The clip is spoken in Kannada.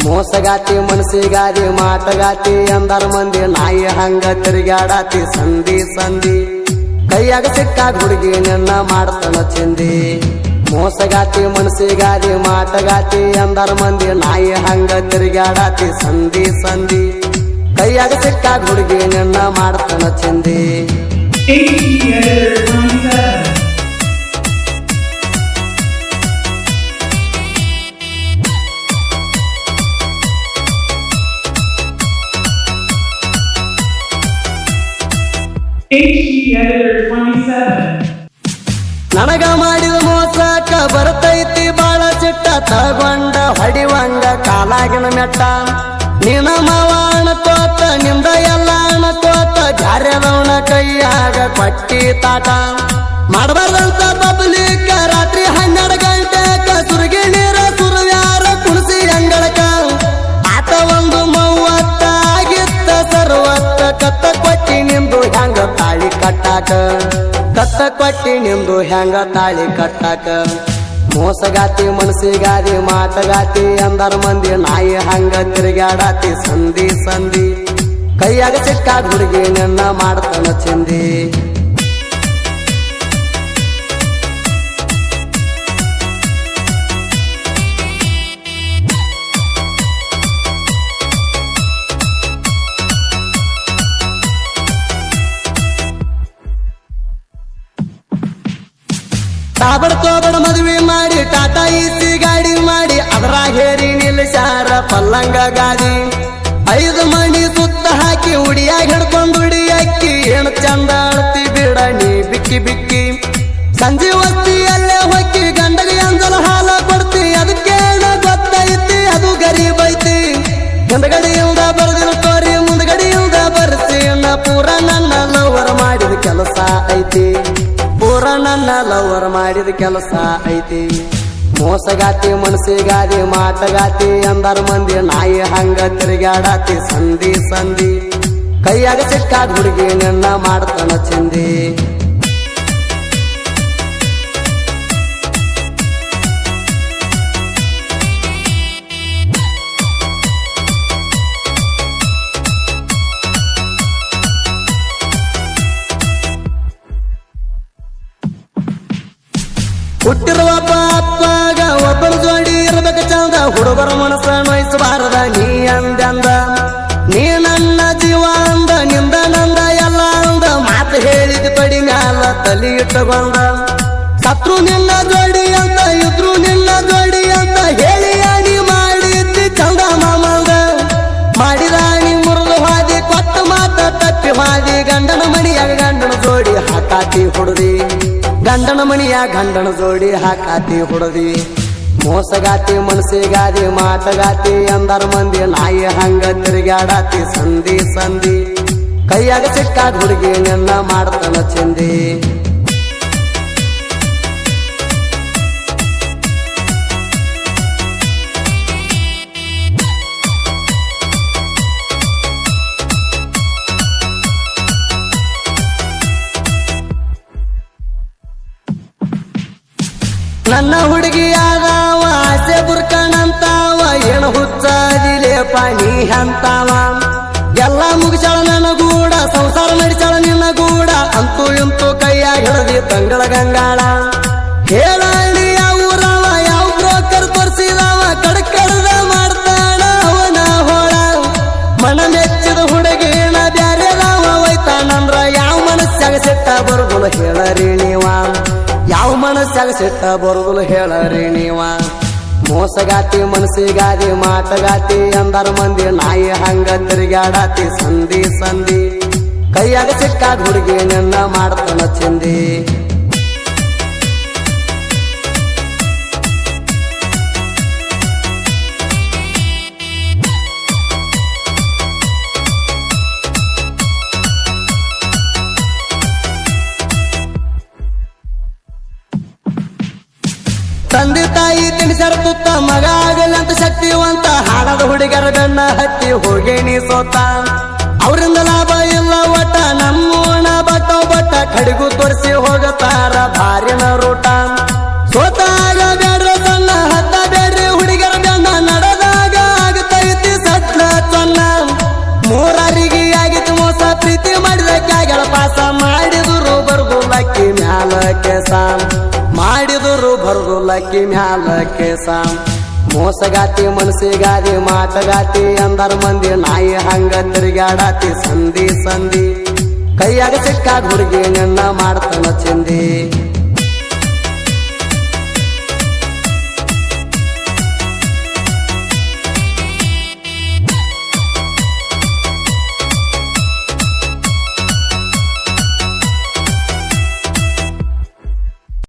ಮೋಸಗಾತಿ ಮನಸ್ಸಿಗಾದಿ ಮಾಟಗಾತಿ ಅಂದರ ಮಂದಿ ನಾಯಿ ಹಂಗ ತಿರುಗಾಡಾತಿ ಸಂಧಿ ಸಂಧಿ ಕೈಯಾಗ ಸಿಕ್ಕಾಗ ಹುಡುಗಿ ನಿನ್ನ ಮಾಡ್ತಾನ ಚಿಂದಿ ಮೋಸಗಾತಿ ಮನಸ್ಸಿಗಾದಿ ಮಾಟಗಾತಿ ಅಂದರ ಮಂದಿ ನಾಯಿ ಹಂಗ ತಿರುಗಾಡಾತಿ ಸಂಧಿ ಸಂಧಿ ಕೈಯಾಗ ಸಿಕ್ಕಾಗ ಹುಡುಗಿ ನಿನ್ನ ಮಾಡ್ತಾನ ಚಿಂದಿ ನನಗ ಮಾಡಿದ ಮೋಸಕ್ಕ ಬರ್ತೈತಿ ಬಾಳ ಚಿಟ್ಟ ತಗೊಂಡ ಹೊಡಿವಂಗ ಕಾಲಾಗಿನ ಮೆಟ್ಟ ನಿನ್ನ ಮಾವ ಅಣಕೋತ ನಿಂದ ಎಲ್ಲ ಅಣಕೋತ ಜಾರ್ಯದವನ ಕೈಯಾಗ ಕೊಟ್ಟಿ ತಾಟ ಮಾಡಬಾರ್ದಂತ ಪಬ್ಲಿಕ್ ರಾತ್ರಿ 12 ಗಂಟೆಕ ಸುರುಗಿ ನೀರ ಸುರುವ್ಯಾರ ಕುಣಸಿ ಅಂಗಳಕ ಆತ ಒಂದು 30 ಆಗಿತ್ತ ಸರ್ವತ್ತ ಕತ್ತ ಕೊಟ್ಟಿ ನಿಂದು ಹೆಂಗ ತಾಳಿ ಕಟ್ಟಾಕ ಕತ್ತ ಕೊಟ್ಟಿ ನಿಂದು ಹೆಂಗ ತಾಳಿ ಕಟ್ಟಾಕ ಮೋಸಗಾತಿ ಮನಸ್ಸಿಗಾದಿ ಮಾಟಗಾತಿ ಅಂದರ ಮಂದಿ ನಾಯಿ ಹಂಗ ತಿರುಗಾಡಾತಿ ಸಂಧಿ ಸಂಧಿ ಕೈಯಾಗ ಸಿಕ್ಕಾಗ ಹುಡುಗಿ ನಿನ್ನ ಮಾಡ್ತಾನ ಚಿಂದಿ ತಾಬಡ ತೋಬಡ ಮದುವೆ ಮಾಡಿ ಟಾಟಾ ಇಸಿ ಗಾಡಿ ಮಾಡಿ ಅದ್ರಾಗ ಹೇರಿ ನಿಲ್ಸಾರ ಪಲ್ಲಂಗ ಗಾದಿ 5 ಮಂದಿ ಸುತ್ತ ಹಾಕಿ ಉಡಿಯಾಗ ಹಿಡ್ಕೊಂಡು ಉಡಿಯಾಕಿ ಏನು ಚಂದ ಅಳ್ತಿ ಬಿಡ ನೀ ಬಿಕ್ಕಿ ಬಿಕ್ಕಿ ಸಂಜೆ ವಸ್ತಿಯಲ್ಲೇ ಹೊಕ್ಕಿ ಗಂಡಗೆ ಅಂಜಲ ಹಾಲ ಕೊಡ್ತಿ ಅದಕ್ಕೆ ಗೊತ್ತೈತಿ ಅದು ಗರೀಬ್ ಐತಿ ಹಿಂದಗಡೆಯಿಂದ ಬರ್ದಿನ ತೋರಿ ಮುಂದಗಡೆಯಿಂದ ಬರ್ಸಿ ಪೂರ ನನ್ನ ಲವರ್ ಮಾಡಿದ ಕೆಲಸ ಐತಿ ಪೂರ ನನ್ನ ಲವರ್ ಮಾಡಿದ ಕೆಲಸ ಐತಿ ಮೋಸಗಾತಿ ಮನಸ್ಸಿಗಾದಿ ಮಾಟಗಾತಿ ಅಂದರ ಮಂದಿ ನಾಯಿ ಹಂಗ ತಿರುಗಾಡಾತಿ ಸಂಧಿ ಸಂಧಿ ಕೈಯಾಗ ಸಿಕ್ಕಾಗ ಹುಡುಗಿ ನಿನ್ನ ಮಾಡ್ತಾನ ಚಿಂದಿ ಹುಟ್ಟಿರುವ ಪಾಪಾಗ ಒಬ್ಬನ ಜೋಡಿ ಇರ್ಬೇಕ ಚಂದ ಹುಡುಗರ ಮನಸ್ಸ ನೋಯಿಸಬಾರದ ನೀ ಅಂದಂದ ನೀ ನನ್ನ ಜೀವ ಅಂದ ನಿಂದ ನಂದ ಎಲ್ಲ ಅಂದ ಮಾತು ಹೇಳಿದ ಪಡಿ ಮ್ಯಾಲ ತಲಿ ಇಟ್ಟುಕೊಂಡ ಸತ್ರು ನಿನ್ನ ಜೋಡಿ ಅಂತ ಇದ್ರು ನಿನ್ನ ಜೋಡಿ ಅಂತ ಹೇಳಿ ನೀ ಮಾಡಿದ್ದಿ ಚಂದ ಮಾಮಂದ ಮಾಡಿದಾಣಿ ಮುರಿದು ಹಾದಿ ಕೊಟ್ಟ ಮಾತ ತಪ್ಪಿ ಹಾದಿ ಗಂಡನ ಮಣಿಯಾಗ ಗಂಡನ ಜೋಡಿ ಹಾಕಾತಿ ಹುಡುದಿ ಗಂಡನ ಮಣಿಯ ಗಂಡನ ಜೋಡಿ ಹಾಕಾತಿ ಹುಡುದಿ ಮೋಸಗಾತಿ ಮನಸ್ಸಿಗಾದಿ ಮಾಟಗಾತಿ ಅಂದರ ಮಂದಿ ನಾಯಿ ಹಂಗ ತಿರುಗಾಡಾತಿ ಸಂಧಿ ಸಂಧಿ ಕೈಯಾಗ ಸಿಕ್ಕಾಗ ಹುಡುಗಿ ನಿನ್ನ ಮಾಡ್ತಾನ ಚಿಂದಿ ನನ್ನ ಹುಡುಗಿಯಾದವ ಆಸೆ ಬುರ್ಕಣಂತಾವ ಏನು ಹುಚ್ಚದಿಲೆ ಪಾನಿ ಅಂತಾವ ಎಲ್ಲ ಮುಗಿಸಾಳ ನನ್ನ ಗೂಡ ಸಂಸಾರ ನಡೆಸಾಳ ನಿನ್ನ ಗೂಡ ಅಂತೂ ಇಂತೂ ಕೈಯಾಗ ಹಿಡದಿ ತಂಗಳ ಗಂಗಾಳ ಹೇಳಿ ಯಾವ ಊರವ ಯಾವ ಬ್ರೋಕರ್ ತೋರಿಸಿದವ ಕಡಕಡದ ಮಾಡ್ತಾಳ ಅವನ ಹೋಳ ಮನ ಮೆಚ್ಚಿದ ಹುಡುಗಿನ ಬ್ಯಾರೆದವ ಒಯ್ತಾನಂದ್ರ ಯಾವ ಮನಸ್ಸಾಗ ಸಿಟ್ಟ ಬರುದಿಲ್ಲ ಹೇಳರಿ ನೀವ ಯಾವ ಮನಸ್ಸಾಗ ಸಿಟ್ಟ ಬರುದಿಲ್ಲ ಹೇಳರಿ ನೀವ ಮೋಸಗಾತಿ ಮನಸ್ಸಿಗಾದಿ ಮಾಟಗಾತಿ ಅಂದರ ಮಂದಿ ನಾಯಿ ಹಂಗ ತಿರುಗಾಡಾತಿ ಸಂಧಿ ಸಂಧಿ ಕೈಯಾಗ ಸಿಕ್ಕಾಗ ಹುಡುಗಿ ನಿನ್ನ ಮಾಡ್ತಾನ ಚಿಂದಿ ತಂದೆ ತಾಯಿ ತಿನಿಸರ ತುತ್ತ ಮಗ ಆಗಲಂತ ಶಕ್ತಿವಂತ ಹಾಡದ ಹುಡುಗರ ಬೆನ್ನ ಹತ್ತಿ ಹೋಗೇನಿ ಸೋತ ಅವರಿಂದ ಲಾಭ ಇಲ್ಲ ಒಟ್ಟ ನಮ್ಮೂಣ ಬಟ್ಟ ಕಡಿಗು ತೋರಿಸಿ ಹೋಗತಾರ ಭಾರಿನ ರೂಟ ಸೋತಾಗ ಬೇಡ್ರ ಸಣ್ಣ ಹತ್ತ ಬೇಡ್ರಿ ಹುಡುಗರ ಬೆನ್ನ ನಡೆದಾಗ ಆಗತ ಕೇಸ ಮಾಡಿದರು ಬರುದು ಲಕ್ಕಿ ಮ್ಯಾಲ ಕೇಸ ಮೋಸಗಾತಿ ಮನಸ್ಸಿಗಾದಿ ಮಾಟಗಾತಿ ಅಂದರ ಮಂದಿ ನಾಯಿ ಹಂಗ ತಿರುಗಾಡಾತಿ ಸಂಧಿ ಸಂಧಿ ಕೈಯಾಗ ಸಿಕ್ಕಾಗ ಹುಡುಗಿ ನಿನ್ನ ಮಾಡ್ತಾನ ಚಿಂದಿ